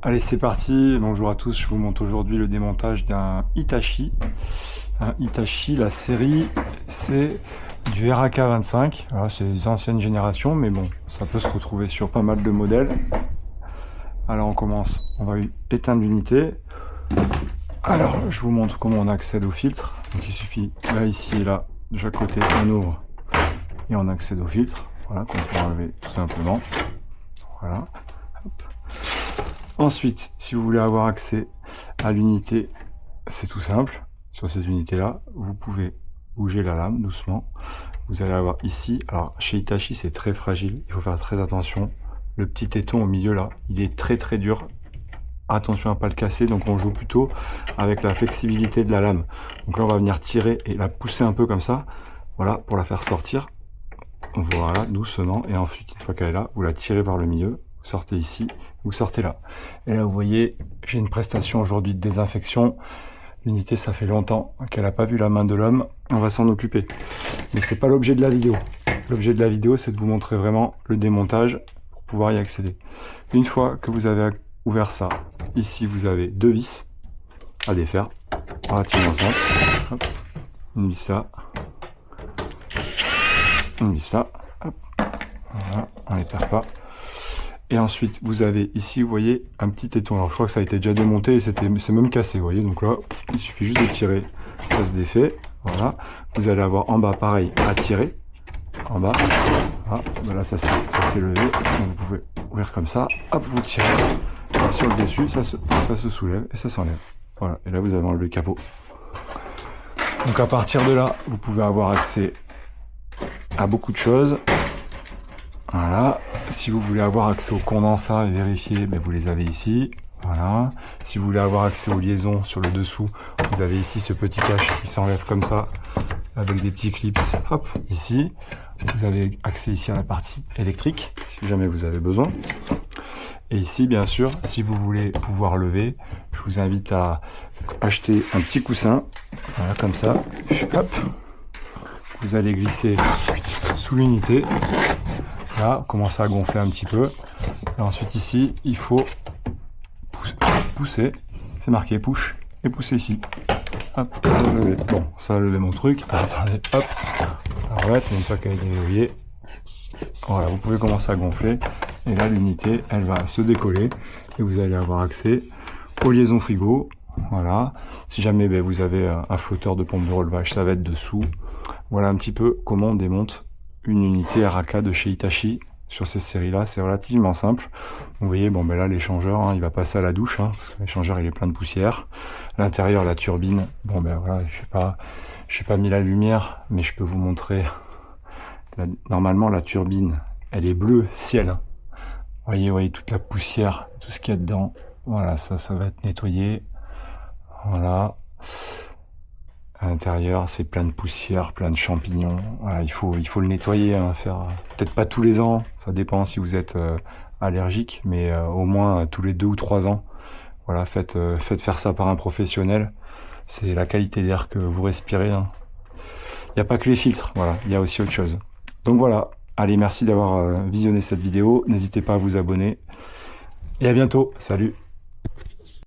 Allez, c'est parti. Bonjour à tous. Je vous montre aujourd'hui le démontage d'un Hitachi. Un Hitachi, la série, c'est du RAK25. Voilà, c'est les anciennes générations, mais bon, ça peut se retrouver sur pas mal de modèles. Alors, on commence. On va éteindre l'unité. Alors, je vous montre comment on accède au filtre. Donc, il suffit, là, ici et là, de chaque côté, on ouvre et on accède au filtre. Voilà, qu'on peut enlever tout simplement. Voilà. Hop. Ensuite, si vous voulez avoir accès à l'unité, c'est tout simple. Sur ces unités-là, vous pouvez bouger la lame doucement. Vous allez avoir ici, alors chez Hitachi, c'est très fragile, il faut faire très attention. Le petit téton au milieu là, il est très dur. Attention à ne pas le casser, donc on joue plutôt avec la flexibilité de la lame. Donc là, on va venir tirer et la pousser un peu comme ça, voilà, pour la faire sortir. Voilà, doucement, et ensuite, une fois qu'elle est là, vous la tirez par le milieu, vous sortez ici, vous sortez là. Et là, vous voyez, j'ai une prestation aujourd'hui de désinfection. L'unité, ça fait longtemps qu'elle n'a pas vu la main de l'homme, on va s'en occuper. Mais c'est pas l'objet de la vidéo. L'objet de la vidéo, c'est de vous montrer vraiment le démontage pour pouvoir y accéder. Une fois que vous avez ouvert ça, ici, vous avez deux vis à défaire, relativement simple. Hop. Une vis là. Une vis là. Hop. Voilà, on les perd pas. Et ensuite, vous avez ici, vous voyez, un petit téton. Alors, je crois que ça a été déjà démonté et c'est même cassé, vous voyez. Donc là, il suffit juste de tirer, ça se défait. Voilà. Vous allez avoir en bas, pareil, à tirer. En bas. Voilà. Là, ça s'est levé. Donc, vous pouvez ouvrir comme ça. Hop, vous tirez. Et sur le dessus, ça se soulève et ça s'enlève. Voilà. Et là, vous avez enlevé le capot. Donc, à partir de là, vous pouvez avoir accès à beaucoup de choses. Voilà, si vous voulez avoir accès aux condensats et vérifier, ben vous les avez ici. Voilà, si vous voulez avoir accès aux liaisons sur le dessous, vous avez ici ce petit cache qui s'enlève comme ça, avec des petits clips, hop, ici. Vous avez accès ici à la partie électrique, si jamais vous avez besoin. Et ici, bien sûr, si vous voulez pouvoir lever, je vous invite à acheter un petit coussin, voilà, comme ça, hop. Vous allez glisser sous l'unité. Là, commencer à gonfler un petit peu. Et ensuite ici, il faut pousser. C'est marqué push et pousser ici. Hop, et ça va lever. Bon, ça va lever mon truc. Attendez, hop. Alors, une fois qu'elle est déverrouillée, voilà, vous pouvez commencer à gonfler. Et là, l'unité, elle va se décoller et vous allez avoir accès aux liaisons frigo. Voilà. Si jamais vous avez un flotteur de pompe de relevage, ça va être dessous. Voilà un petit peu comment on démonte une unité RAK de chez Hitachi. Sur ces séries-là, c'est relativement simple. Vous voyez, bon, là, l'échangeur, hein, il va passer à la douche, hein, parce que l'échangeur, il est plein de poussière. L'intérieur, la turbine, bon, voilà, j'ai pas mis la lumière, mais je peux vous montrer. Normalement, la turbine, elle est bleue ciel. Hein. Vous voyez, toute la poussière, tout ce qu'il y a dedans. Voilà, ça va être nettoyé. Voilà. À l'intérieur, c'est plein de poussière, plein de champignons. Voilà, il faut le nettoyer, hein, faire peut-être pas tous les ans, ça dépend si vous êtes allergique, mais au moins tous les 2 ou 3 ans. Voilà, faites faire ça par un professionnel. C'est la qualité d'air que vous respirez. Hein. Il n'y a pas que les filtres, voilà, il y a aussi autre chose. Donc voilà, allez, merci d'avoir visionné cette vidéo. N'hésitez pas à vous abonner. Et à bientôt, salut!